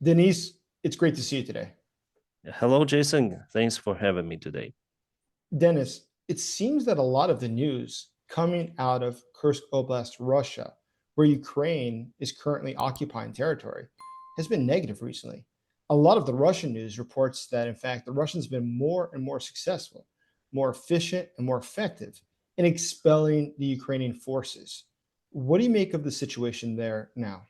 Denise, it's great to see you today. Hello, Jason. Thanks for having me today. Dennis, it seems that a lot of the news coming out of Kursk Oblast, Russia, where Ukraine is currently occupying territory, has been negative recently. A lot of the Russian news reports that, in fact, the Russians have been more and more successful, more efficient, and more effective in expelling the Ukrainian forces. What do you make of the situation there now?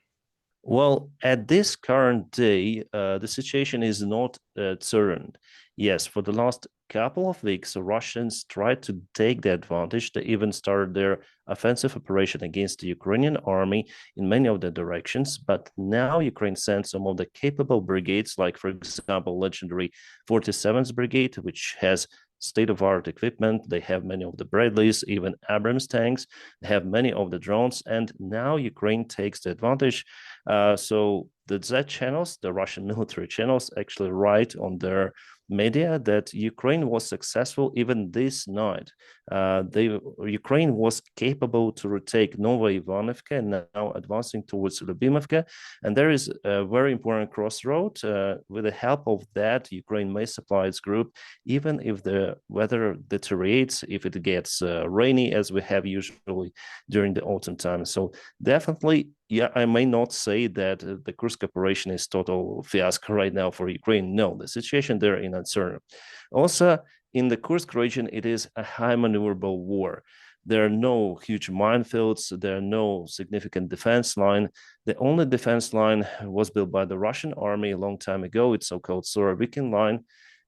Well, at this current day, the situation is not certain. Yes, for the last couple of weeks, the Russians tried to take the advantage. They even started their offensive operation against the Ukrainian army in many of the directions. But now Ukraine sends some of the capable brigades, like, for example, legendary 47th Brigade, which has state-of-art equipment. They have many of the Bradleys, even Abrams tanks. They have many of the drones. And now Ukraine takes the advantage. So the Z channels, the Russian military channels, actually write on their media that Ukraine was successful even this night. Ukraine was capable to retake Novoivanovka and now advancing towards Lyubimovka. And there is a very important crossroad. With the help of that, Ukraine may supply its group, even if the weather deteriorates, if it gets rainy, as we have usually during the autumn time. So definitely, yeah, I may not say that the Kursk operation is total fiasco right now for Ukraine. No, the situation there is uncertain. Also, in the Kursk region, it is a high maneuverable war. There are no huge minefields. There are no significant defense line. The only defense line was built by the Russian army a long time ago. It's so-called Surovikin line.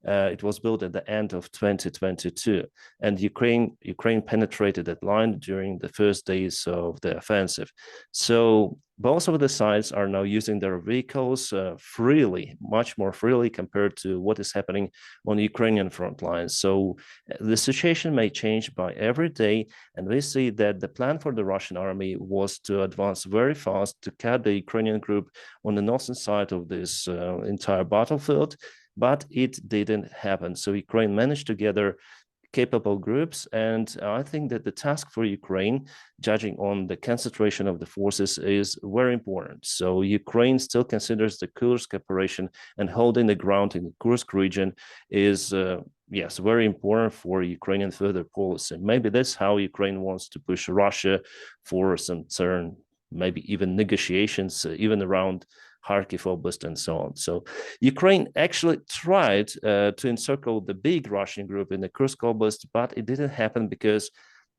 It was built at the end of 2022, and Ukraine penetrated that line during the first days of the offensive. So both of the sides are now using their vehicles freely, much more freely compared to what is happening on the Ukrainian front lines. So the situation may change by every day, and we see that the plan for the Russian army was to advance very fast to cut the Ukrainian group on the northern side of this entire battlefield, but it didn't happen. So Ukraine managed to gather capable groups, and I think that the task for Ukraine, judging on the concentration of the forces, is very important. So Ukraine still considers the Kursk operation and holding the ground in the Kursk region is yes, very important for Ukrainian further policy. Maybe that's how Ukraine wants to push Russia for some certain, maybe even negotiations, even around Kharkiv Oblast and so on. So Ukraine actually tried to encircle the big Russian group in the Kursk Oblast, but it didn't happen because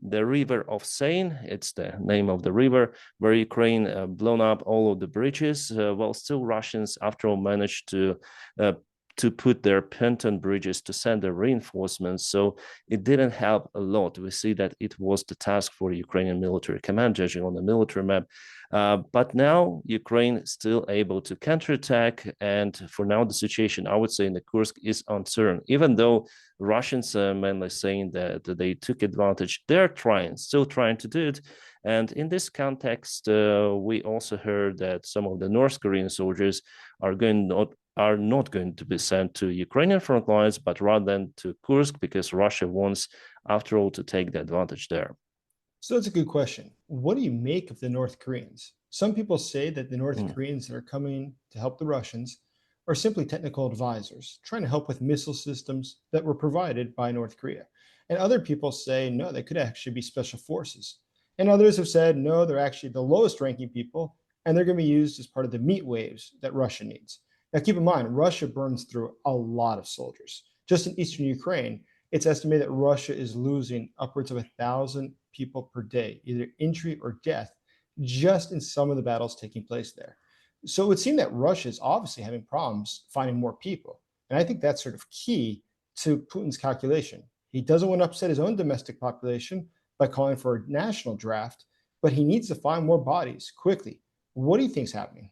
the river of Seine, it's the name of the river, where Ukraine blown up all of the bridges, while still Russians, after all, managed to put their pontoon bridges to send the reinforcements. So it didn't help a lot. We see that it was the task for Ukrainian military command, judging on the military map. But now Ukraine is still able to counterattack. And for now, the situation, I would say, in the Kursk is uncertain. Even though Russians are mainly saying that they took advantage, they're still trying to do it. And in this context, we also heard that some of the North Korean soldiers are not going to be sent to Ukrainian front lines, but rather than to Kursk, because Russia wants, after all, to take the advantage there. So that's a good question. What do you make of the North Koreans? Some people say that the North Mm. Koreans that are coming to help the Russians are simply technical advisors, trying to help with missile systems that were provided by North Korea. And other people say, no, they could actually be special forces. And others have said, no, they're actually the lowest ranking people, and they're going to be used as part of the meat waves that Russia needs. Now, keep in mind, Russia burns through a lot of soldiers. Just in eastern Ukraine, it's estimated that Russia is losing upwards of 1,000 people per day, either injury or death, just in some of the battles taking place there. So it would seem that Russia is obviously having problems finding more people. And I think that's sort of key to Putin's calculation. He doesn't want to upset his own domestic population by calling for a national draft, but he needs to find more bodies quickly. What do you think is happening?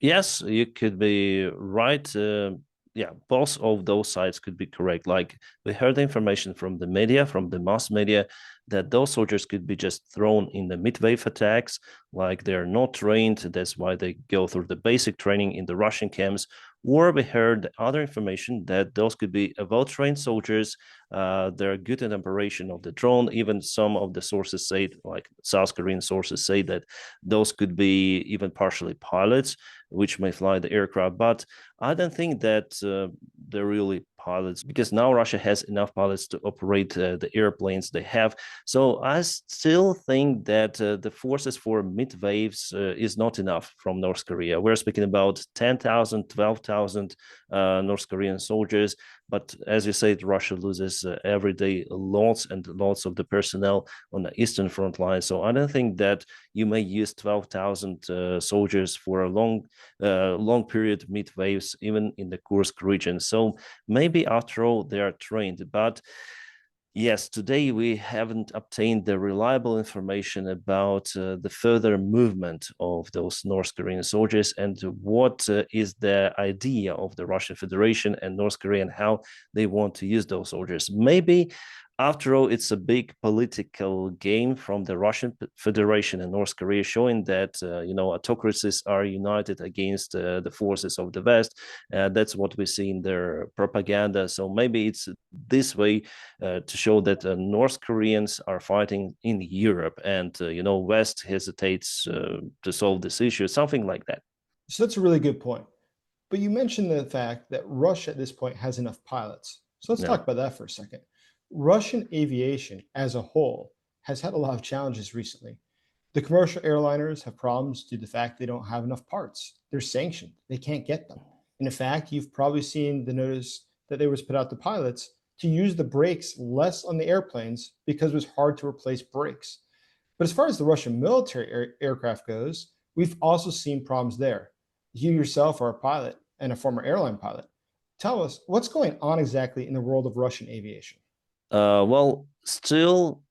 Yes, you could be right. Yeah, both of those sides could be correct. Like, we heard the information from the media, from the mass media, that those soldiers could be just thrown in the mid-wave attacks, like they're not trained. That's why they go through the basic training in the Russian camps, or we heard other information that those could be well-trained soldiers. They're good in operation of the drone. Even some of the sources say, like South Korean sources say, that those could be even partially pilots, which may fly the aircraft. But I don't think that they're really pilots, because now Russia has enough pilots to operate the airplanes they have. So I still think that the forces for mid waves is not enough from North Korea. We're speaking about 10,000, 12,000 North Korean soldiers. But as you said, Russia loses every day lots and lots of the personnel on the eastern front line. So I don't think that you may use 12,000 soldiers for a long period mid waves, even in the Kursk region. So maybe after all they are trained, but yes, today we haven't obtained the reliable information about the further movement of those North Korean soldiers and what is the idea of the Russian Federation and North Korea and how they want to use those soldiers. Maybe after all, it's a big political game from the Russian Federation and North Korea, showing that autocracies are united against the forces of the West. That's what we see in their propaganda. So maybe it's this way to show that North Koreans are fighting in Europe, and West hesitates to solve this issue, something like that. So that's a really good point. But you mentioned the fact that Russia at this point has enough pilots. So let's Yeah. talk about that for a second. Russian aviation as a whole has had a lot of challenges recently. The commercial airliners have problems due to the fact they don't have enough parts. They're sanctioned. They can't get them. And in fact, you've probably seen the notice that they was put out to pilots to use the brakes less on the airplanes because it was hard to replace brakes. But as far as the Russian military aircraft goes, we've also seen problems there. You yourself are a pilot and a former airline pilot. Tell us what's going on exactly in the world of Russian aviation. Well, still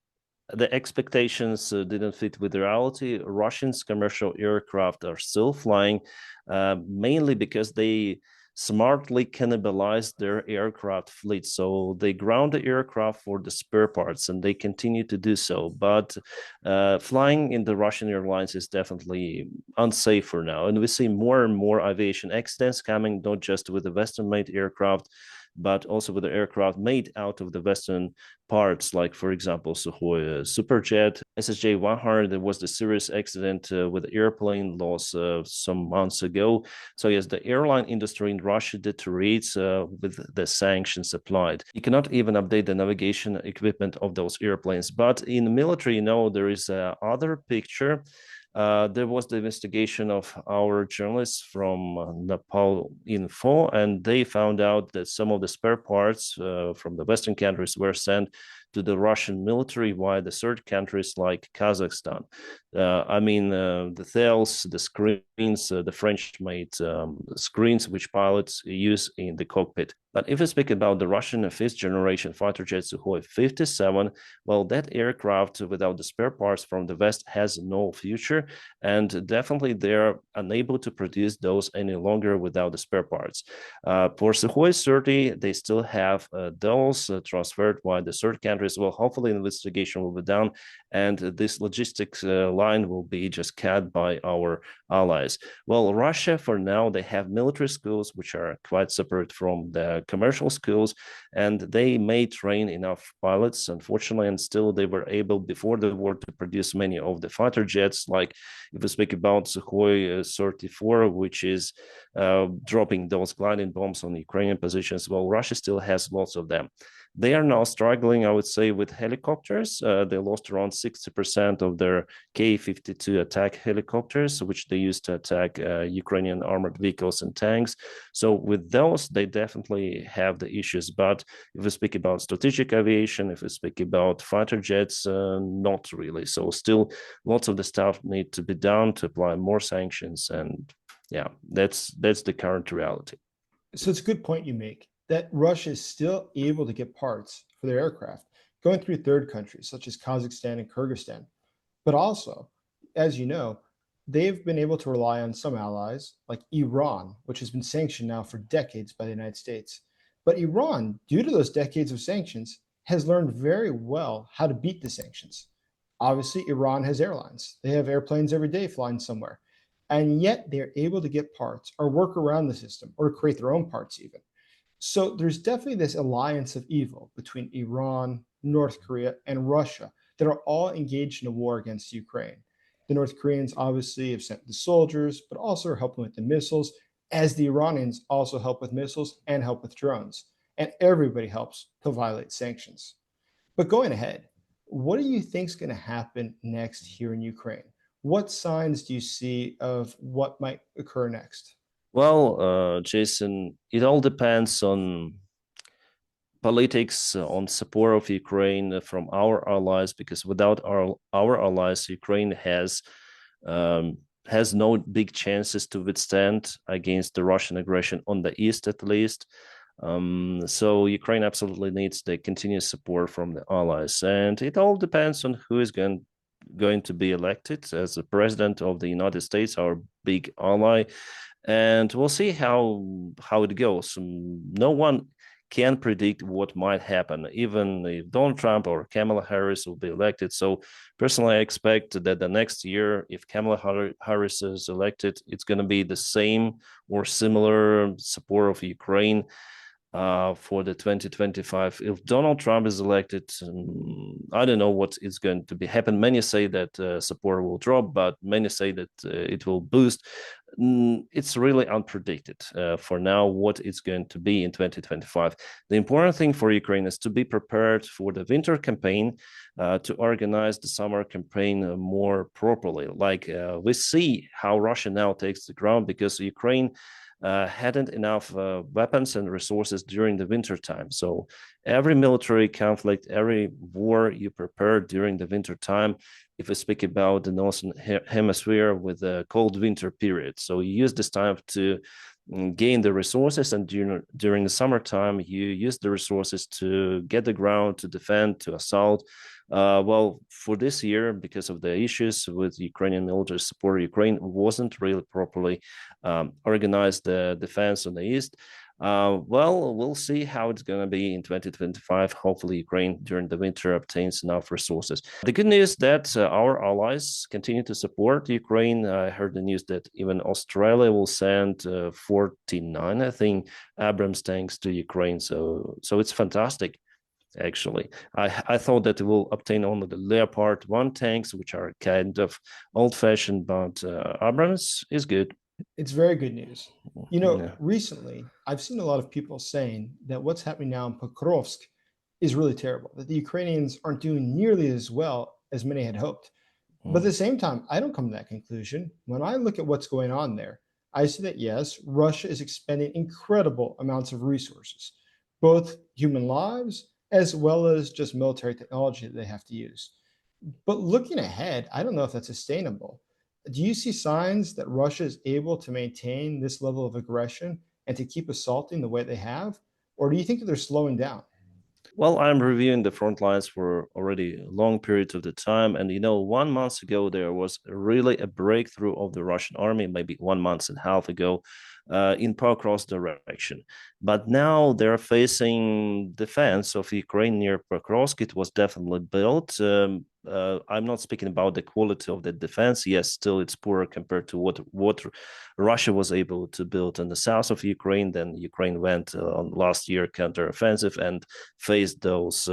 the expectations didn't fit with reality. Russians' commercial aircraft are still flying, mainly because they smartly cannibalized their aircraft fleet. So they ground the aircraft for the spare parts, and they continue to do so. But flying in the Russian airlines is definitely unsafe for now. And we see more and more aviation accidents coming, not just with the Western-made aircraft, but also with the aircraft made out of the Western parts, like, for example, Sukhoi Superjet, SSJ-100. There was the serious accident with the airplane loss some months ago. So yes, the airline industry in Russia deteriorates with the sanctions applied. You cannot even update the navigation equipment of those airplanes. But in the military, there is other picture. There was the investigation of our journalists from Nepal Info, and they found out that some of the spare parts from the Western countries were sent to the Russian military via the third countries like Kazakhstan. The tails, the screens, the French-made screens which pilots use in the cockpit. But if we speak about the Russian fifth-generation fighter jet Sukhoi 57, well, that aircraft without the spare parts from the West has no future, and definitely they're unable to produce those any longer without the spare parts. For Sukhoi 30, they still have those transferred by the third countries. Well, hopefully the investigation will be done, and this logistics line will be just cut by our allies. Well, Russia, for now, they have military schools which are quite separate from the commercial schools, and they may train enough pilots, unfortunately, and still they were able before the war to produce many of the fighter jets. Like if we speak about Sukhoi 34, which is dropping those gliding bombs on Ukrainian positions, well, Russia still has lots of them. They are now struggling, I would say, with helicopters. They lost around 60% of their K-52 attack helicopters, which they used to attack Ukrainian armored vehicles and tanks. So with those, they definitely have the issues. But if we speak about strategic aviation, if we speak about fighter jets, not really. So still, lots of the stuff need to be done to apply more sanctions. And yeah, that's the current reality. So it's a good point you make that Russia is still able to get parts for their aircraft going through third countries such as Kazakhstan and Kyrgyzstan. But also, as you know, they've been able to rely on some allies like Iran, which has been sanctioned now for decades by the United States. But Iran, due to those decades of sanctions, has learned very well how to beat the sanctions. Obviously, Iran has airlines. They have airplanes every day flying somewhere. And yet they're able to get parts or work around the system or create their own parts even. So there's definitely this alliance of evil between Iran, North Korea, and Russia that are all engaged in a war against Ukraine. The North Koreans obviously have sent the soldiers, but also are helping with the missiles, as the Iranians also help with missiles and help with drones. And everybody helps to violate sanctions. But going ahead, what do you think is going to happen next here in Ukraine? What signs do you see of what might occur next? Well, Jason, it all depends on politics, on support of Ukraine from our allies, because without our allies, Ukraine has no big chances to withstand against the Russian aggression on the east, at least. So Ukraine absolutely needs the continuous support from the allies, and it all depends on who is going to be elected as the president of the United States, our big ally, and we'll see how it goes. No one can predict what might happen, even if Donald Trump or Kamala Harris will be elected. So personally, I expect that the next year, if Kamala Harris is elected, it's going to be the same or similar support of Ukraine for the 2025. If Donald Trump is elected, I don't know what is going to be happen. Many say that support will drop, but many say that it will boost. It's really unpredicted for now what it's going to be in 2025. The important thing for Ukraine is to be prepared for the winter campaign, to organize the summer campaign more properly. Like we see how Russia now takes the ground because Ukraine hadn't enough weapons and resources during the winter time. So every military conflict, every war you prepare during the winter time, if we speak about the northern hemisphere with the cold winter period. So you use this time to gain the resources, and during the summertime you use the resources to get the ground, to defend, to assault. Well, for this year, because of the issues with Ukrainian military support, Ukraine wasn't really properly organized the defense on the east. Well, we'll see how it's going to be in 2025. Hopefully, Ukraine during the winter obtains enough resources. The good news that our allies continue to support Ukraine. I heard the news that even Australia will send 49, I think, Abrams tanks to Ukraine. So it's fantastic. Actually, I thought that it will obtain only the Leopard 1 tanks, which are kind of old-fashioned, but Abrams is good. It's very good news. Yeah. Recently, I've seen a lot of people saying that what's happening now in Pokrovsk is really terrible, that the Ukrainians aren't doing nearly as well as many had hoped. But at the same time, I don't come to that conclusion. When I look at what's going on there, I see that yes, Russia is expending incredible amounts of resources, both human lives as well as just military technology that they have to use. But looking ahead, I don't know if that's sustainable. Do you see signs that Russia is able to maintain this level of aggression and to keep assaulting the way they have? Or do you think that they're slowing down? Well, I'm reviewing the front lines for already long periods of the time. And, 1 month ago, there was really a breakthrough of the Russian army, maybe 1 month and a half ago, in Pakros direction. But now they're facing defense of Ukraine near Pokrovsk. It was definitely built. I'm not speaking about the quality of the defense. Yes, still it's poor compared to what Russia was able to build in the south of Ukraine. Then Ukraine went on last year counteroffensive and faced those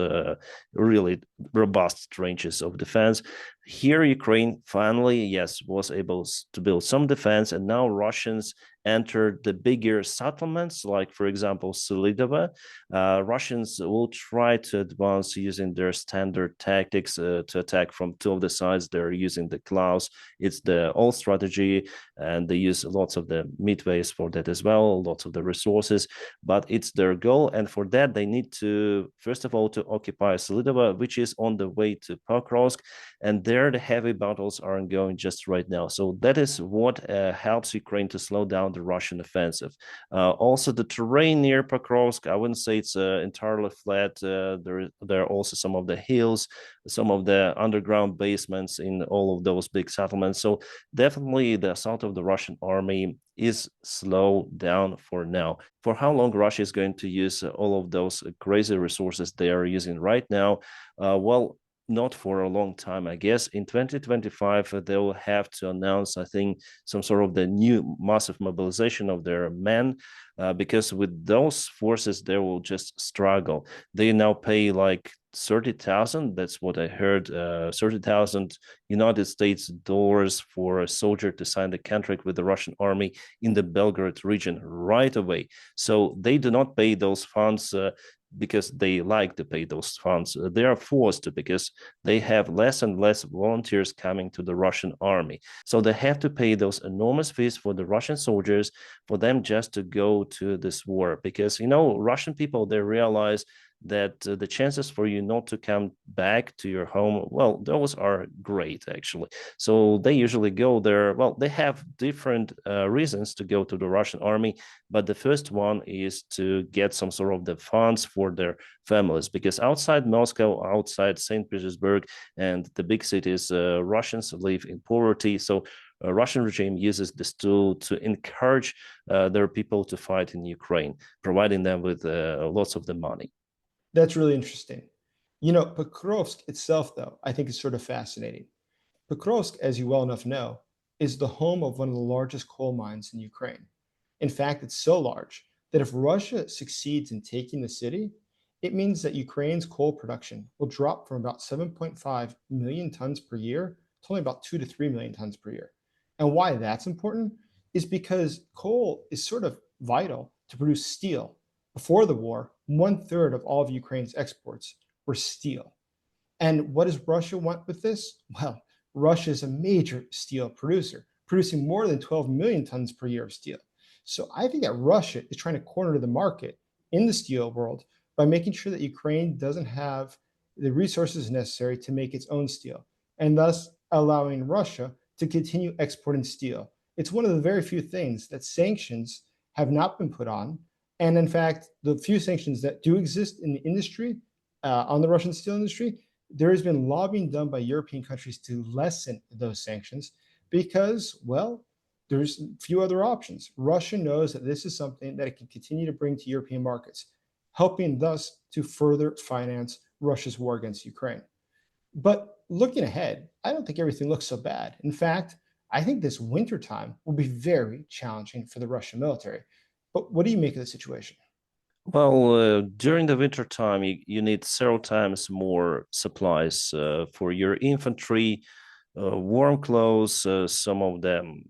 really robust trenches of defense. Here, Ukraine finally, yes, was able to build some defense, and now Russians entered the bigger settlements, like, for example, Selidova. Russians will try to advance using their standard tactics to attack from two of the sides. They're using the clouds. It's the old strategy, and they use lots of the midways for that as well, lots of the resources, but it's their goal. And for that, they need to, first of all, to occupy Selidova, which is on the way to Pokrovsk. And there, the heavy battles are ongoing just right now. So that is what helps Ukraine to slow down the Russian offensive. Also, the terrain near Pakros, I wouldn't say it's entirely flat. There are also some of the hills, some of the underground basements in all of those big settlements. So definitely the assault of the Russian army is slowed down for now. For how long Russia is going to use all of those crazy resources they are using right now? Well, not for a long time. I guess in 2025 they will have to announce, I think, some sort of the new massive mobilization of their men, because with those forces they will just struggle. They now pay like 30,000. That's what I heard. 30,000 United States dollars for a soldier to sign the contract with the Russian army in the Belgorod region right away. So they do not pay those funds because they like to pay those funds. They are forced to, because they have less and less volunteers coming to the Russian army. So they have to pay those enormous fees for the Russian soldiers for them just to go to this war. Because, Russian people, they realize that the chances for you not to come back to your home, well, those are great, actually. So they usually go there. Well, they have different reasons to go to the Russian army, but the first one is to get some sort of the funds for their families, because outside Moscow, outside St. Petersburg and the big cities, Russians live in poverty. So Russian regime uses this tool to encourage their people to fight in Ukraine, providing them with lots of the money. That's really interesting. Pokrovsk itself, though, I think is sort of fascinating. Pokrovsk, as you well enough know, is the home of one of the largest coal mines in Ukraine. In fact, it's so large that if Russia succeeds in taking the city, it means that Ukraine's coal production will drop from about 7.5 million tons per year to only about 2 to 3 million tons per year. And why that's important is because coal is sort of vital to produce steel. Before the war, 1/3 of all of Ukraine's exports were steel. And what does Russia want with this? Well, Russia is a major steel producer, producing more than 12 million tons per year of steel. So I think that Russia is trying to corner the market in the steel world by making sure that Ukraine doesn't have the resources necessary to make its own steel, and thus allowing Russia to continue exporting steel. It's one of the very few things that sanctions have not been put on. And in fact, the few sanctions that do exist in the industry, on the Russian steel industry, there has been lobbying done by European countries to lessen those sanctions because, well, there's few other options. Russia knows that this is something that it can continue to bring to European markets, helping thus to further finance Russia's war against Ukraine. But looking ahead, I don't think everything looks so bad. In fact, I think this wintertime will be very challenging for the Russian military. But what do you make of the situation? Well, during the winter time, you need several times more supplies for your infantry, warm clothes, some of them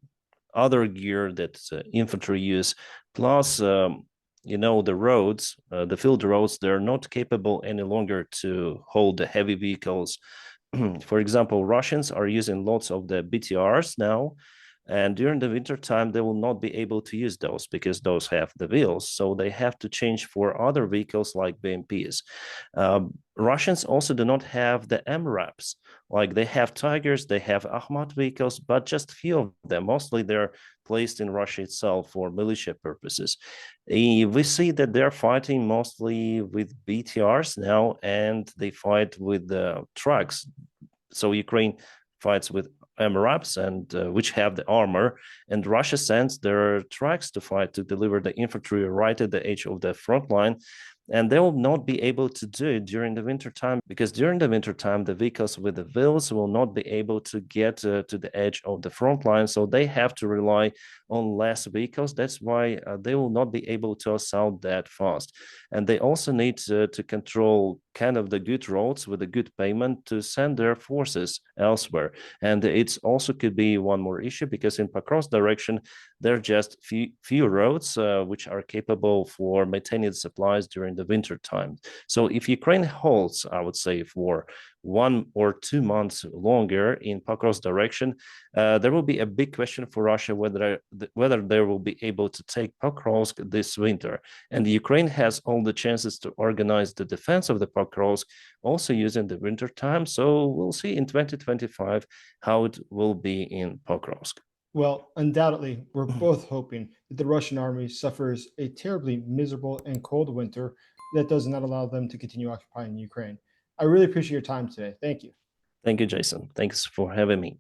other gear that infantry use. Plus, the roads, the field roads, they're not capable any longer to hold the heavy vehicles. For example, Russians are using lots of the BTRs now, and during the winter time, they will not be able to use those because those have the wheels. So they have to change for other vehicles like BMPs. Russians also do not have the MRAPs. Like they have Tigers, they have Ahmat vehicles, but just few of them. Mostly they're placed in Russia itself for militia purposes. We see that they're fighting mostly with BTRs now, and they fight with the trucks. So Ukraine fights with MRAPs, and which have the armor, and Russia sends their trucks to fight to deliver the infantry right at the edge of the front line. And they will not be able to do it during the winter time, because during the winter time the vehicles with the wheels will not be able to get to the edge of the front line, so they have to rely on less vehicles. That's why they will not be able to assault that fast. And they also need to control kind of the good roads with a good payment to send their forces elsewhere. And it's also could be one more issue, because in Pakros direction there are just few roads which are capable for maintaining supplies during the winter time. So if Ukraine holds, I would say, for 1 or 2 months longer in Pakros direction, there will be a big question for Russia whether they will be able to take Pokrovsk this winter. And Ukraine has all the chances to organize the defense of the Pakrovsk also using the winter time. So we'll see in 2025 how it will be in Pokrovsk. Well, undoubtedly, we're both hoping that the Russian army suffers a terribly miserable and cold winter that does not allow them to continue occupying Ukraine. I really appreciate your time today. Thank you. Thank you, Jason. Thanks for having me.